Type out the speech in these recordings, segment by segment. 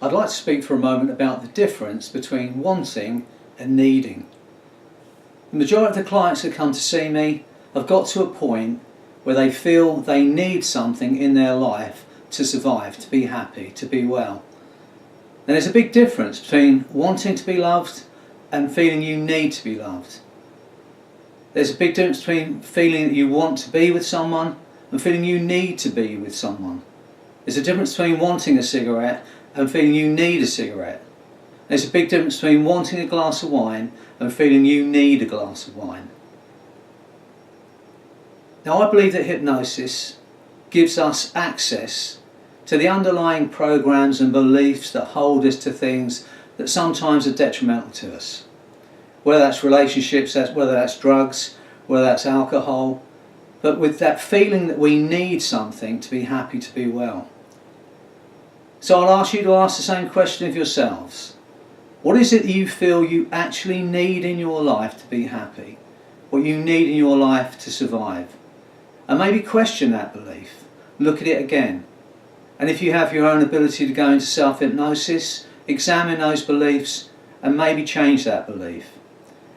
I'd like to speak for a moment about the difference between wanting and needing. The majority of the clients that come to see me have got to a point where they feel they need something in their life to survive, to be happy, to be well. And there's a big difference between wanting to be loved and feeling you need to be loved. There's a big difference between feeling that you want to be with someone and feeling you need to be with someone. There's a difference between wanting a cigarette and feeling you need a cigarette. There's a big difference between wanting a glass of wine and feeling you need a glass of wine. Now, I believe that hypnosis gives us access to the underlying programs and beliefs that hold us to things that sometimes are detrimental to us. Whether that's relationships, whether that's drugs, whether that's alcohol, but with that feeling that we need something to be happy, to be well. So I'll ask you to ask the same question of yourselves. What is it that you feel you actually need in your life to be happy? What you need in your life to survive? And maybe question that belief. Look at it again. And if you have your own ability to go into self-hypnosis, examine those beliefs and maybe change that belief.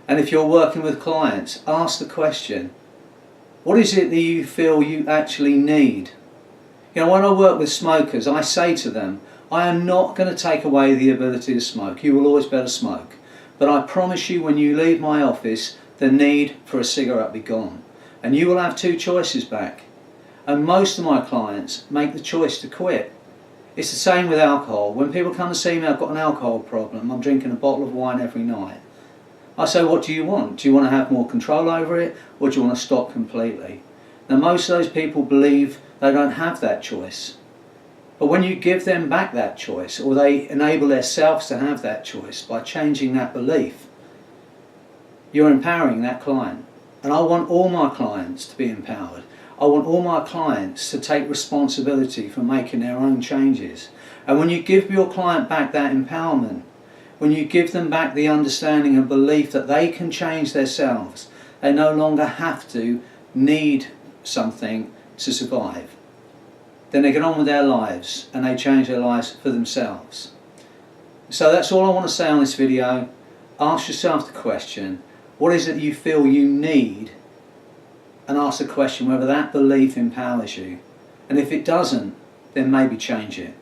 And if you're working with clients, ask the question, what is it that you feel you actually need? You know, when I work with smokers, I say to them, I am not going to take away the ability to smoke. You will always be able to smoke. But I promise you, when you leave my office, the need for a cigarette will be gone. And you will have two choices back. And most of my clients make the choice to quit. It's the same with alcohol. When people come to see me, I've got an alcohol problem, I'm drinking a bottle of wine every night. I say, what do you want? Do you want to have more control over it, or do you want to stop completely? Now, most of those people believe they don't have that choice. But when you give them back that choice, or they enable themselves to have that choice by changing that belief, you're empowering that client. And I want all my clients to be empowered. I want all my clients to take responsibility for making their own changes. And when you give your client back that empowerment, when you give them back the understanding and belief that they can change themselves, they no longer have to need something to survive, then they get on with their lives and they change their lives for themselves. So that's all I want to say on this video. Ask yourself the question, what is it you feel you need? And ask the question whether that belief empowers you. And if it doesn't, then maybe change it.